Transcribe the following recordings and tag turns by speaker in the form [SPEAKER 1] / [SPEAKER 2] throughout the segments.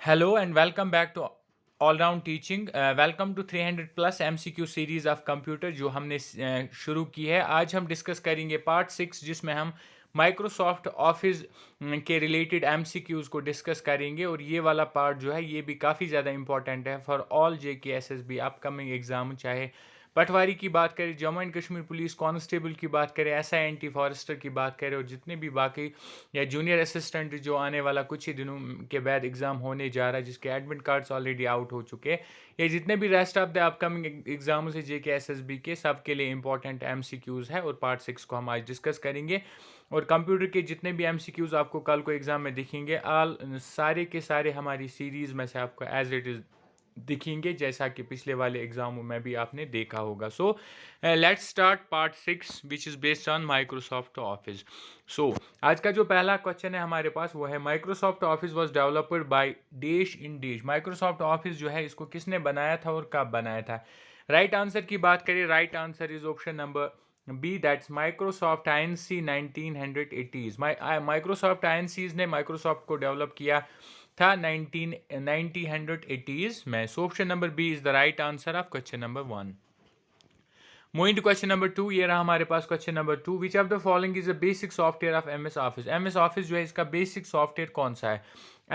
[SPEAKER 1] Hello and welcome back to All Round Teaching. Welcome to 300 plus MCQ series of computer जो हमने शुरू की है. आज हम डिस्कस करेंगे पार्ट 6 जिसमें हम माइक्रोसॉफ्ट ऑफिस के रिलेटेड MCQs को डिस्कस करेंगे और ये वाला पार्ट जो है ये भी काफ़ी ज़्यादा इंपॉर्टेंट है for all JKSSB upcoming exam. चाहे पटवारी की बात करें, Jammu and Kashmir police constable की बात करें, SINT फॉरेस्टर की बात करें और जितने भी बाकी या जूनियर असिस्टेंट जो आने वाला कुछ ही दिनों के बाद एग्ज़ाम होने जा रहा है जिसके एडमिट कार्ड्स ऑलरेडी आउट हो चुके हैं, ये जितने भी rest of the upcoming exams है JKSSB के सब के लिए इंपॉर्टेंट MCQs है और पार्ट 6 को हम आज डिस्कस करेंगे. और कंप्यूटर के जितने भी MCQs आपको कल को एग्ज़ाम में दिखेंगे आल सारे के सारे हमारी सीरीज़ में से आपको एज इट इज़ दिखेंगे जैसा कि पिछले वाले एग्जामों में भी आपने देखा होगा. So let's start part 6 which is based on Microsoft Office. So आज का जो पहला क्वेश्चन है हमारे पास वो है Microsoft office was developed by dash in dash. Microsoft office जो है इसको किसने बनाया था और कब बनाया था. राइट आंसर की बात करें, right answer is option number B, that's Microsoft INC 1980s. Microsoft INCs ने माइक्रोसॉफ्ट को डेवलप किया था 1980s में. So option number B is the right answer of question number 1. Moving to question number 2, ये रहा हमारे पास question number 2. Which of the following is the basic software of MS office. MS office जो है इसका basic software कौन सा है.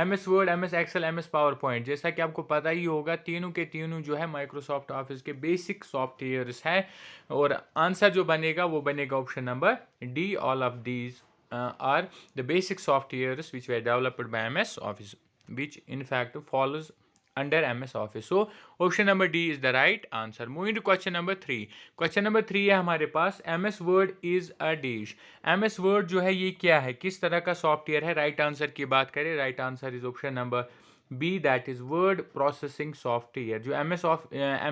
[SPEAKER 1] MS word, MS Excel, MS PowerPoint. जैसा कि आपको पता ही होगा तीनों के तीनों जो है माइक्रोसॉफ्ट ऑफिस के बेसिक सॉफ्टवेयर्स है और आंसर जो बनेगा वो बनेगा option number D. All of these are the basic softwares which were developed by MS Office, which in fact follows under MS Office. So option number D is the right answer. Moving to question number 3. Question number 3 है हमारे पास MS Word is a dash. MS Word जो है ये क्या है, किस तरह का सॉफ्टवेयर है. राइट आंसर की बात करें, right answer is option number B, that is word processing software. जो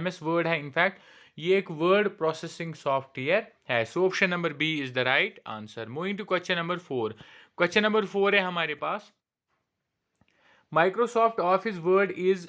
[SPEAKER 1] MS Word है इनफैक्ट ये एक वर्ड प्रोसेसिंग सॉफ्टवेयर है. So option number B is the right answer. Moving to question number 4. Question number 4 है हमारे पास Microsoft Office Word is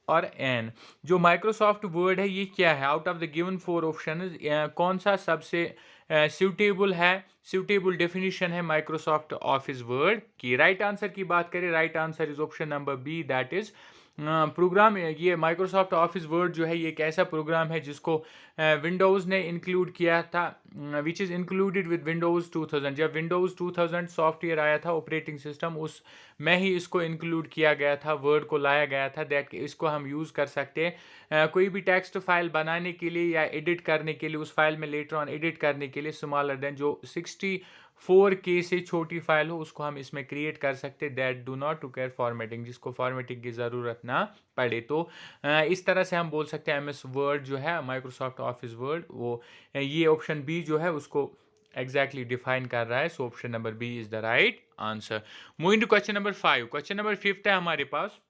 [SPEAKER 1] और an. जो माइक्रोसॉफ्ट वर्ड है ये क्या है. Out of the given 4 option कौन सा सबसे सूटेबल है, सूटेबल डेफिनेशन है माइक्रोसॉफ्ट ऑफिस वर्ड की. राइट आंसर की बात करें, right answer is option number B, that is program. ये माइक्रोसॉफ्ट ऑफिस वर्ड जो है ये एक ऐसा प्रोग्राम है जिसको विंडोज़ ने इंक्लूड किया था, which is included with Windows 2000. जब विंडोज़ 2000 सॉफ्टवेयर आया था ऑपरेटिंग सिस्टम, उस में ही इसको इंक्लूड किया गया था, वर्ड को लाया गया था दैट इसको हम यूज़ कर सकते हैं कोई भी टेक्स्ट फाइल बनाने के लिए या एडिट करने के लिए, उस फाइल में लेटर ऑन एडिट करने के लिए स्मॉलर देन जो 64K से छोटी फाइल हो उसको हम इसमें क्रिएट कर सकते हैं. That do not require formatting, जिसको फॉर्मेटिंग की ज़रूरत ना पड़े. तो इस तरह से हम बोल सकते हैं MS वर्ड जो है माइक्रोसॉफ्ट ऑफिस वर्ड वो ये ऑप्शन बी जो है उसको एग्जैक्टली डिफाइन कर रहा है. So option number B is the right answer. Moving to question number 5. Question number 5 है हमारे पास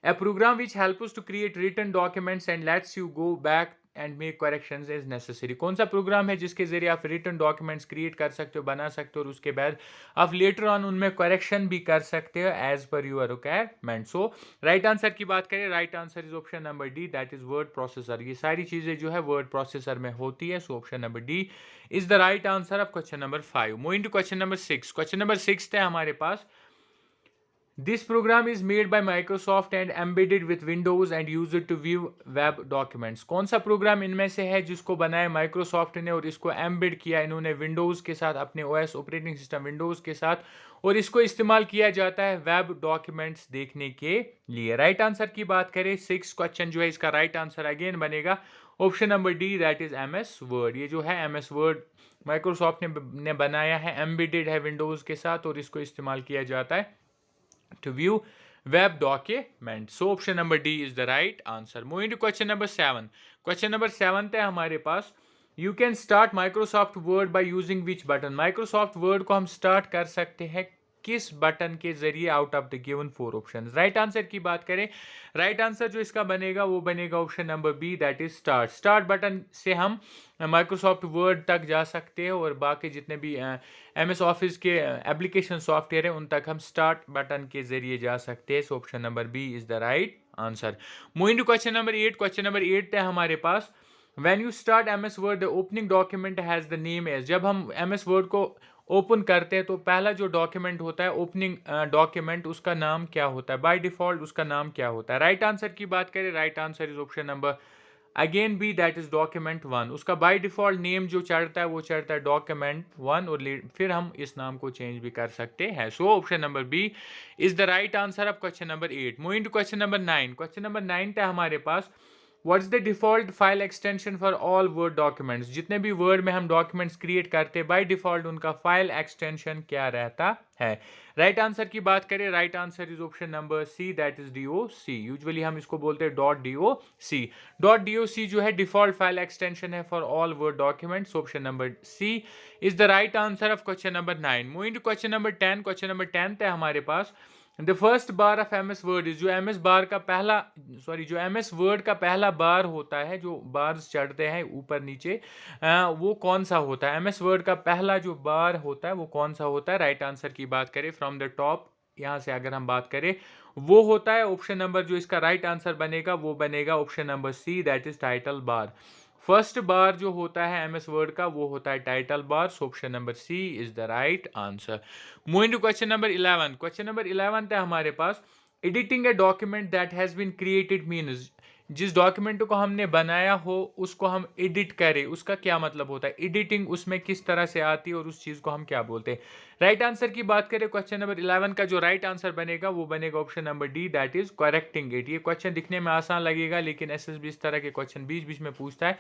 [SPEAKER 1] a program which helps us to create written documents and lets you go back and make corrections as necessary. कौन सा programme है जिसके जरिए आप written documents create कर सकते हो, बना सकते हो और उसके बाद आप लेटर ऑन उनमें करेक्शन भी कर सकते हो as per your requirement. So right answer की बात करें, right answer is option number D, that is word processor. ये सारी चीजें जो है वर्ड प्रोसेसर में होती है. So option number D is the right answer of question number 5. Moving to question number 6. Question number 6 है हमारे पास This program is made by Microsoft and embedded with Windows and used to view web documents. कौन सा programme इनमें से है जिसको बनाया Microsoft ने और इसको एम्बेड किया इन्होंने विंडोज़ के साथ, अपने OS ऑपरेटिंग सिस्टम विंडोज़ के साथ, और इसको इस्तेमाल किया जाता है वेब डॉक्यूमेंट्स देखने के लिए. राइट आंसर की बात करें 6 क्वेश्चन जो है इसका राइट आंसर अगेन बनेगा option number D, that is MS word. ये जो है MS वर्ड माइक्रोसॉफ्ट ने बनाया है, एम्बेडेड है विंडोज़ के साथ और इसको इस्तेमाल किया जाता है to view web document. So option number D is the right answer. Moving to question number 7. Question number 7 है हमारे पास You can start Microsoft Word by using which button. Microsoft Word को हम स्टार्ट कर सकते हैं किस बटन के जरिए out of the given 4 option. Right answer की बात करें, राइट आंसर जो इसका बनेगा वो बनेगा option number B, that is start. Start button से हम माइक्रोसॉफ्ट वर्ड तक जा सकते हैं और बाकी जितने भी MS ऑफिस के एप्लीकेशन सॉफ्टवेयर है उन तक हम स्टार्ट बटन के जरिए जा सकते हैं. So option number B is the right answer. Moving to question number 8. Question number 8 है हमारे पास When you start MS Word, the opening document has the name as. जब हम MS Word को ओपन करते हैं तो पहला जो डॉक्यूमेंट होता है ओपनिंग डॉक्यूमेंट, उसका नाम क्या होता है? बाय डिफ़ॉल्ट उसका नाम क्या होता है? राइट आंसर की बात करें, right answer is option number again B, that is document 1। उसका बाय डिफ़ॉल्ट नेम जो चढ़ता है वो चढ़ता है डॉक्यूमेंट 1, और फिर हम इस नाम को चेंज भी कर सकते हैं। So option number B is the right answer of question number 8। Moving to question number 9। Question number 9 था हमारे पास, what's the default file extension for all Word documents? जितने भी वर्ड में हम डॉक्यूमेंट्स क्रिएट करते हैं बाय डिफ़ॉल्ट उनका फाइल एक्सटेंशन क्या रहता है? राइट आंसर की बात करें, right answer is option number C, that is DOC। Usually हम इसको बोलते हैं .doc। .doc जो है डिफ़ॉल्ट फाइल एक्सटेंशन है for all Word documents. Option number C is the right answer of question number 9। Moving to question number 10। Question number 10 है हमारे पास, the first bar of MS Word is, जो MS bar का पहला, sorry, जो MS Word का पहला बार होता है, जो बार्स चढ़ते हैं ऊपर नीचे, वो कौन सा होता है? MS वर्ड का पहला जो बार होता है वो कौन सा होता है? राइट आंसर की बात करें फ्रॉम द टॉप, यहाँ से अगर हम बात करें, वो होता है ऑप्शन नंबर, जो इसका राइट आंसर बनेगा वो बनेगा option number C, that is title bar. First bar जो होता है MS वर्ड का वो होता है title bar. Option number C is the right answer. Moving to question number 11। Question number 11 है हमारे पास, editing a document that has been created means, जिस डॉक्यूमेंट को हमने बनाया हो उसको हम एडिट करें, उसका क्या मतलब होता है? एडिटिंग उसमें किस तरह से आती है और उस चीज को हम क्या बोलते हैं? राइट आंसर की बात करें, क्वेश्चन नंबर 11 का जो राइट आंसर बनेगा वो बनेगा option number D, that is correcting it. ये क्वेश्चन दिखने में आसान लगेगा लेकिन SSB इस तरह के क्वेश्चन बीच बीच में पूछता है,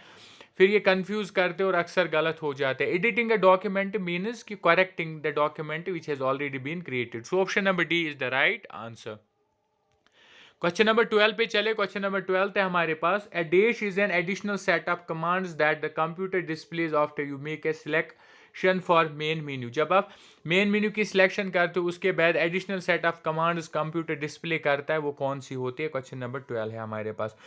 [SPEAKER 1] फिर ये कंफ्यूज करते और अक्सर गलत हो जाते हैं। एडिटिंग अ डॉक्यूमेंट मीन्स कि correcting the document which has already been created. So option number D is the right answer. Question number 12 पे चले। क्वेश्चन नंबर 12 है हमारे पास, a dash is an additional set of commands that the computer displays after you make a selection for main menu. जब आप main menu की selection करते हो उसके बाद additional set of commands computer display करता है, वो कौन सी होती है? क्वेश्चन नंबर 12 है हमारे पास।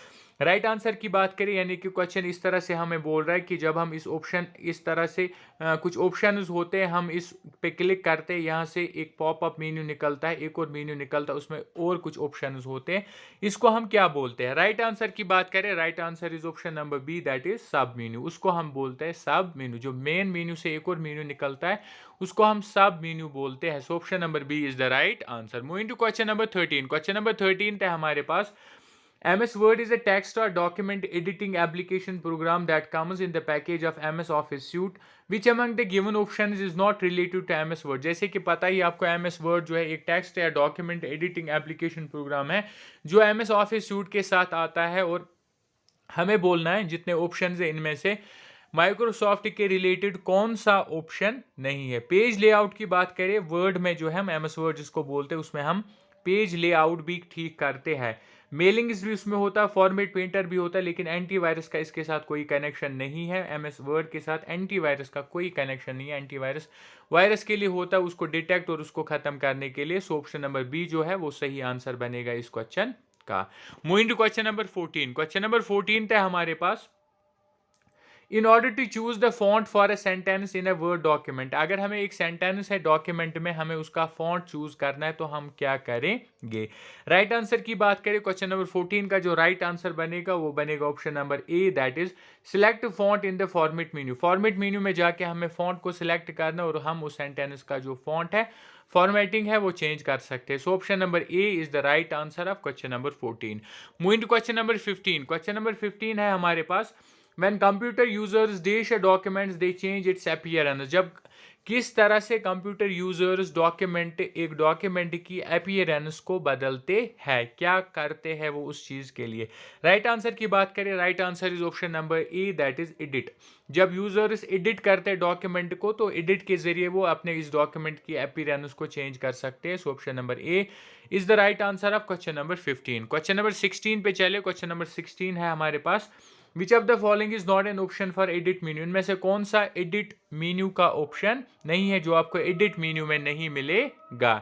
[SPEAKER 1] राइट आंसर की बात करें, यानी कि क्वेश्चन इस तरह से हमें बोल रहा है कि जब हम इस ऑप्शन, इस तरह से कुछ ऑप्शंस होते हैं, हम इस पे क्लिक करते हैं, यहाँ से एक पॉपअप मेन्यू निकलता है, एक और मेन्यू निकलता है, उसमें और कुछ ऑप्शंस होते हैं, इसको हम क्या बोलते हैं? राइट आंसर की बात करें, right answer is option number B, that is submenu. उसको हम बोलते हैं सब मेन्यू। जो मेन मेन्यू से एक और मेन्यू निकलता है उसको हम सब मेन्यू बोलते हैं। So option number B is the right answer. Moving to question number 13। Question number 13 है हमारे पास, MS Word is a text or document editing application program that comes in the package of MS Office Suite. Which among the given options is not related to MS Word? जैसे कि पता ही आपको MS Word जो है एक text या document editing application program है जो MS Office Suite के साथ आता है, और हमें बोलना है जितने ऑप्शन है इनमें से माइक्रोसॉफ्ट के रिलेटेड कौन सा ऑप्शन नहीं है। पेज लेआउट की बात करें, वर्ड में जो है हम MS Word जिसको बोलते हैं उसमें हम पेज लेआउट भी ठीक करते हैं, मेलिंग्स भी उसमें होता है, फॉर्मेट पेंटर भी होता है, लेकिन एंटीवायरस का इसके साथ कोई कनेक्शन नहीं है। MS वर्ड के साथ एंटीवायरस का कोई कनेक्शन नहीं है। एंटीवायरस वायरस के लिए होता है, उसको डिटेक्ट और उसको खत्म करने के लिए। सो ऑप्शन नंबर बी जो है वो सही आंसर बनेगा इस क्वेश्चन का। Moving to question number 14। Question number 14 है हमारे पास, in order to choose the font for a sentence in a Word document. अगर हमें एक सेंटेंस है डॉक्यूमेंट में, हमें उसका फॉन्ट चूज करना है तो हम क्या करेंगे? राइट आंसर की बात करें, क्वेश्चन नंबर 14 का जो राइट आंसर बनेगा वो बनेगा option number A, that is select font in the format menu. Format menu में जाके हमें फॉन्ट को सिलेक्ट करना और हम उस सेंटेंस का जो फॉन्ट है, फॉर्मेटिंग है, वो चेंज कर सकते हैं। So option number A is the right answer of question number 14। Moving to question number 15। Question number 15 है हमारे पास, when computer users dash a documents they change its appearance। जब किस तरह से कंप्यूटर यूजर्स डॉक्यूमेंट, एक डॉक्यूमेंट की appearance को बदलते हैं, क्या करते हैं वो उस चीज के लिए? राइट आंसर की बात करें, right answer is option number A, that is edit. जब यूजर्स एडिट करते हैं डॉक्यूमेंट को तो एडिट के जरिए वो अपने इस डॉक्यूमेंट की अपीयरेंस को चेंज कर सकते हैं। So option number A is the right answer of question number 15। Question number 16 पे चले। क्वेश्चन नंबर 16 है हमारे पास, which of the following is not an option for edit menu. इनमें से कौन सा एडिट मेन्यू का ऑप्शन नहीं है, जो आपको एडिट मेन्यू में नहीं मिलेगा?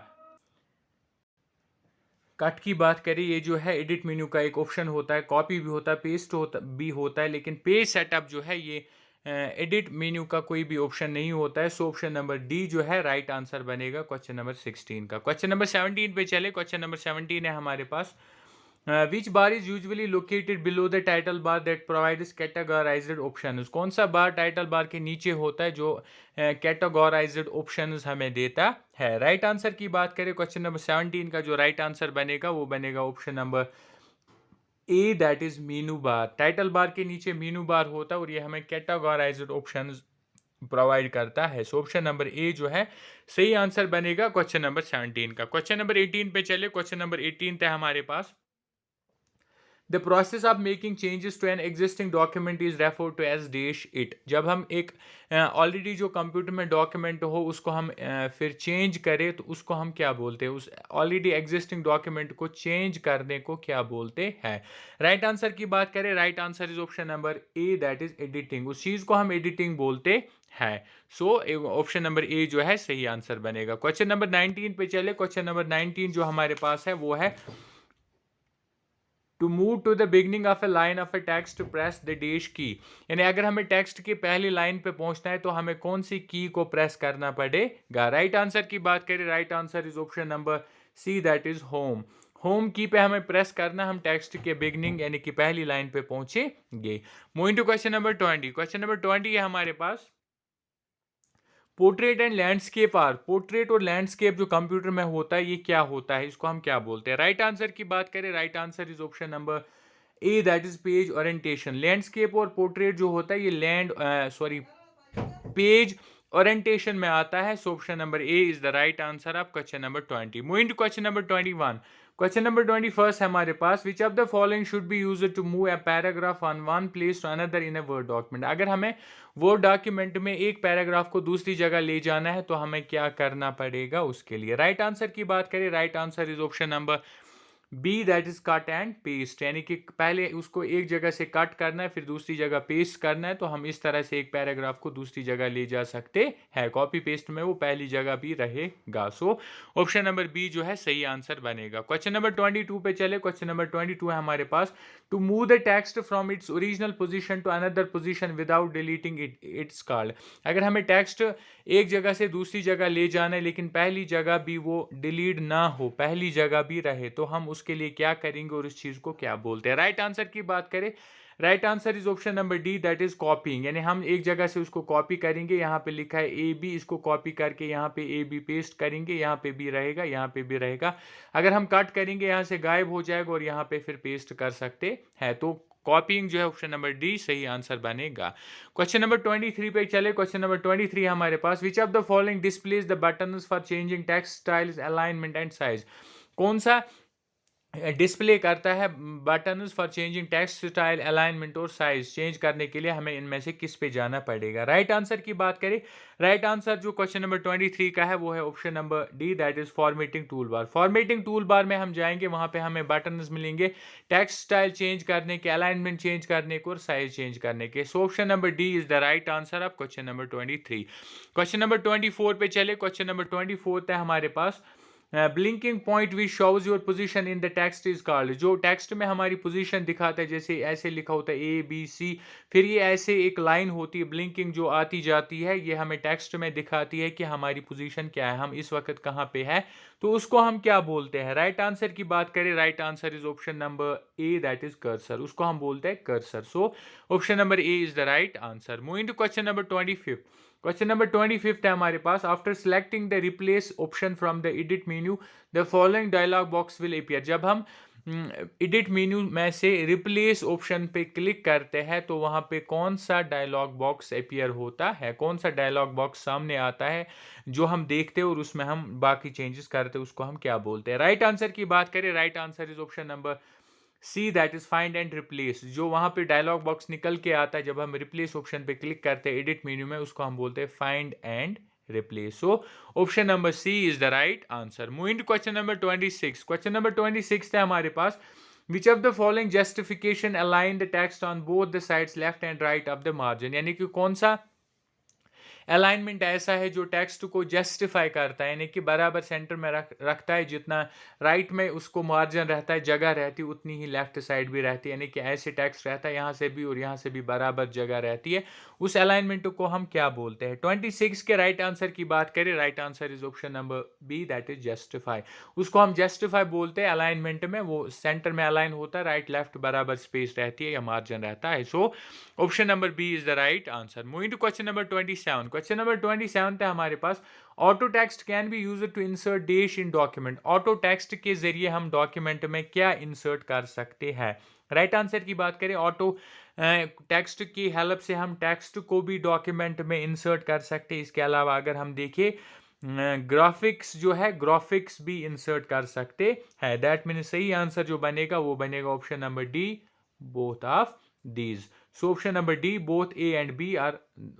[SPEAKER 1] कट की बात करें, ये जो है एडिट मेन्यू का एक ऑप्शन होता है, कॉपी भी होता है, पेस्ट भी होता है, लेकिन पेज सेटअप जो है ये एडिट मेन्यू का कोई भी ऑप्शन नहीं होता है। सो ऑप्शन नंबर डी जो है राइट आंसर बनेगा क्वेश्चन नंबर 16 का। क्वेश्चन नंबर 17 पे चले। क्वेश्चन नंबर 17 है हमारे पास, which bar is usually located below the title bar that provides categorized options? कौन सा बार टाइटल बार के नीचे होता है जो कैटेगराइज्ड ऑप्शंस हमें देता है? राइट आंसर की बात करें क्वेश्चन नंबर 17 का, जो राइट आंसर बनेगा वो बनेगा option number A, that is Meenu bar. Title bar के नीचे मीनू बार होता है और ये हमें कैटेगराइज्ड ऑप्शंस प्रोवाइड करता है। सो ऑप्शन नंबर ए जो है सही आंसर बनेगा क्वेश्चन नंबर 17 का। क्वेश्चन नंबर 18 पे चले। क्वेश्चन नंबर 18 है हमारे पास, the process of making changes to an existing document is refer to as dash it. जब हम एक ऑलरेडी जो कंप्यूटर में डॉक्यूमेंट हो उसको हम फिर चेंज करें तो उसको हम क्या बोलते हैं? उस ऑलरेडी एग्जिस्टिंग डॉक्यूमेंट को चेंज करने को क्या बोलते हैं? राइट आंसर की बात करें, right answer is option number A, that is editing. उस चीज़ को हम एडिटिंग बोलते हैं। सो ऑप्शन नंबर ए जो है सही आंसर बनेगा। क्वेश्चन नंबर 19 पे चले। क्वेश्चन नंबर 19 जो हमारे पास है वो है, to move to the beginning of a line of a text press the dash key. यानी अगर हमें टेक्स्ट की पहली लाइन पे पहुंचना है तो हमें कौन सी की को प्रेस करना पड़ेगा? राइट आंसर की बात करें, right answer is option number C, that is home. Home की पे हमें प्रेस करना, हम टेक्स्ट के बिगनिंग यानी कि पहली लाइन पे पहुंचेंगे। Moving to question number 20। Question number 20 है हमारे पास, portrait and landscape are. Portrait और लैंडस्केप जो कंप्यूटर में होता है ये क्या होता है, इसको हम क्या बोलते हैं? राइट आंसर की बात करें, right answer is option number A, that is page orientation. Landscape और पोर्ट्रेट जो होता है ये पेज ओरिएंटेशन में आता है। So option number A is the right answer of question number 20। Moving to question number 21। Question number 21 है हमारे पास, which of the following should be used to move a paragraph on one place to another in a Word document. अगर हमें word document में एक paragraph को दूसरी जगह ले जाना है तो हमें क्या करना पड़ेगा उसके लिए? राइट आंसर की बात करें, right answer is option number B, that is cut and paste. यानी कि पहले उसको एक जगह से कट करना है फिर दूसरी जगह पेस्ट करना है, तो हम इस तरह से एक पैराग्राफ को दूसरी जगह ले जा सकते हैं। कॉपी पेस्ट में वो पहली जगह भी रहेगा। सो ऑप्शन नंबर बी जो है सही आंसर बनेगा। क्वेश्चन नंबर 22 पे चले। क्वेश्चन नंबर 22 है हमारे पास, to move the text from its original position to another position without deleting it's called. अगर हमें टेक्स्ट एक जगह से दूसरी जगह ले जाना है लेकिन पहली जगह भी वो डिलीट ना हो, पहली जगह भी रहे, तो हम उसके लिए क्या करेंगे और उस चीज को क्या बोलते हैं? राइट आंसर की बात करें, right answer is option number D, that is कॉपिंग। यानी हम एक जगह से उसको कॉपी करेंगे, यहाँ पे लिखा है ए बी, इसको कॉपी करके यहाँ पे ए बी पेस्ट करेंगे, यहाँ पे भी रहेगा, यहाँ पे भी रहेगा। अगर हम कट करेंगे यहाँ से गायब हो जाएगा और यहाँ पे फिर पेस्ट कर सकते हैं। तो कॉपिंग जो है ऑप्शन नंबर डी सही आंसर बनेगा। क्वेश्चन नंबर 23 पे चले। क्वेश्चन नंबर 23 हमारे पास, which of the following displays the buttons for changing text styles alignment and size. कौन सा डिस्प्ले करता है buttons for changing text style, alignment और साइज चेंज करने के लिए हमें इनमें से किस पे जाना पड़ेगा? राइट आंसर की बात करें, राइट आंसर जो क्वेश्चन नंबर 23 का है वो है option number D, that is formatting tool bar. Formatting tool bar में हम जाएंगे, वहां पे हमें बटन्स मिलेंगे टेक्स्ट स्टाइल चेंज करने के, अलाइनमेंट चेंज करने के और साइज चेंज करने के। So option number D is the right answer of question number 23। Question number 24 पे चले। क्वेश्चन नंबर 24 है हमारे पास, blinking point which shows your position in the text is called. जो टेक्स्ट में हमारी पोजीशन दिखाता है, जैसे ऐसे लिखा होता है ए बी सी, फिर ये ऐसे एक लाइन होती है ब्लिंकिंग जो आती जाती है, ये हमें टेक्स्ट में दिखाती है कि हमारी पोजीशन क्या है, हम इस वक्त कहाँ पे है, तो उसको हम क्या बोलते हैं? राइट आंसर की बात करें, right answer is option number A, that is cursor. उसको हम बोलते हैं cursor. So option number A is the right answer. Moving to question number 25। Question number 25 है हमारे पास, after selecting the replace option from the edit menu the following dialog box will appear. जब हम edit menu में से replace option पे click करते हैं तो वहां पे कौन सा डायलॉग बॉक्स अपीयर होता है, कौन सा डायलॉग बॉक्स सामने आता है जो हम देखते हैं और उसमें हम बाकी चेंजेस करते हैं, उसको हम क्या बोलते हैं? राइट आंसर की बात करें, right answer is option number C, that is find and replace. जो वहां पे डायलॉग बॉक्स निकल के आता है जब हम रिप्लेस ऑप्शन पे क्लिक करते हैं एडिट मेन्यू में, उसको हम बोलते हैं find and replace. So option number C is the right answer. Moving to question number 26। Question number 26 है हमारे पास, which of the following justification align the text on both the sides left and right of the margin. यानी कि कौन सा alignment ऐसा है जो टेक्स्ट को जस्टिफाई करता है, यानी कि बराबर सेंटर में रखता है। जितना राइट में उसको मार्जिन रहता है, जगह रहती है, उतनी ही लेफ्ट साइड भी रहती है, यानी कि ऐसे टेक्स्ट रहता है यहाँ से भी और यहाँ से भी बराबर जगह रहती है। उस अलाइनमेंट को हम क्या बोलते हैं? 26 के राइट आंसर की बात करें, right answer is option number B, that is justify. उसको हम जस्टिफाई बोलते हैं। अलाइनमेंट में वो सेंटर में अलाइन होता है, राइट लेफ्ट बराबर स्पेस रहती है या मार्जिन रहता है। So option number B is the right answer. Moving to question number 27। Question number 27 है हमारे पास, auto text can be used to insert dash in document. Auto text के जरिए हम डॉक्यूमेंट में क्या इंसर्ट कर सकते हैं? राइट आंसर की बात करें, ऑटो टेक्स्ट की हेल्प से हम टेक्स्ट को भी डॉक्यूमेंट में इंसर्ट कर सकते हैं। इसके अलावा अगर हम देखें, ग्राफिक्स जो है, ग्राफिक्स भी इंसर्ट कर सकते हैं। दैट मीन सही आंसर जो बनेगा वो बनेगा option number D, both of these. So option number D, both A and B are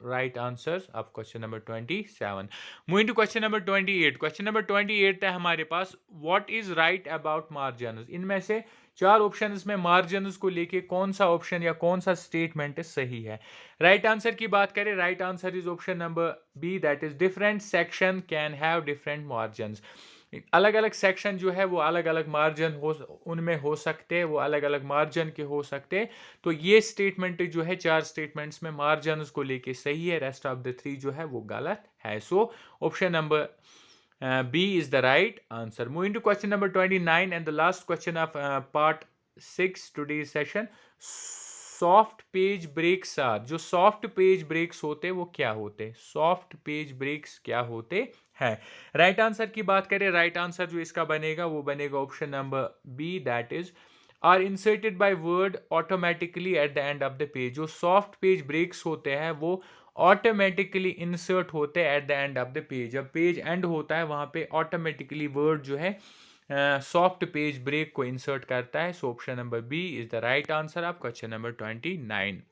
[SPEAKER 1] right answers of question number 27. Moving to question number 28. Question number 28 है हमारे पास, what is right about margins? इनमें से चार options में margins को लेके कौन सा ऑप्शन या कौन सा स्टेटमेंट सही है? राइट आंसर की बात करें, right answer is option number B, that is different section can have different margins. अलग अलग सेक्शन जो है वो अलग अलग मार्जिन हो, उनमें हो सकते हैं, वो अलग अलग मार्जिन के हो सकते हैं। तो ये स्टेटमेंट जो है, चार स्टेटमेंट्स में मार्जिन को लेके सही है, रेस्ट ऑफ द थ्री जो है वो गलत है। So option number B is the right answer. Moving to question number 29 and the last question of part 6 today's session. Soft page breaks are, जो soft page breaks होते वो क्या होते? Soft page breaks क्या होते हैं? राइट आंसर की बात करें, राइट आंसर जो इसका बनेगा वो बनेगा option number B, that is are inserted by Word automatically at the end of the page. जो सॉफ्ट पेज ब्रेक्स होते हैं वो ऑटोमेटिकली इंसर्ट होते हैं at the end of the page. जब पेज एंड होता है वहां पे ऑटोमेटिकली वर्ड जो है सॉफ्ट पेज ब्रेक को इंसर्ट करता है। So option number B is the right answer of question number 29।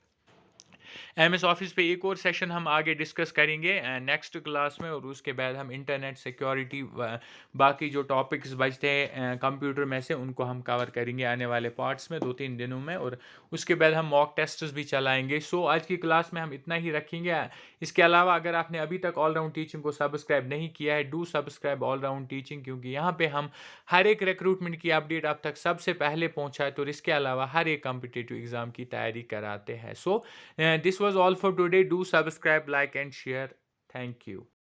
[SPEAKER 1] MS Office पे एक और सेशन हम आगे डिस्कस करेंगे नेक्स्ट क्लास में, और उसके बाद हम इंटरनेट सिक्योरिटी बाकी जो टॉपिक्स बचते हैं कंप्यूटर में से उनको हम कवर करेंगे आने वाले पार्ट्स में 2-3 दिनों में, और उसके बाद हम मॉक टेस्ट्स भी चलाएंगे। सो आज की क्लास में हम इतना ही रखेंगे। इसके अलावा अगर आपने अभी तक ऑल राउंड टीचिंग को सब्सक्राइब नहीं किया है, do subscribe all round teaching, क्योंकि यहाँ पे हम हर एक रिक्रूटमेंट की अपडेट आप तक सबसे पहले पहुँचाए, तो इसके अलावा हर एक कॉम्पिटिटिव एग्जाम की तैयारी कराते हैं। सो this was all for today. Do subscribe, like and share. Thank you.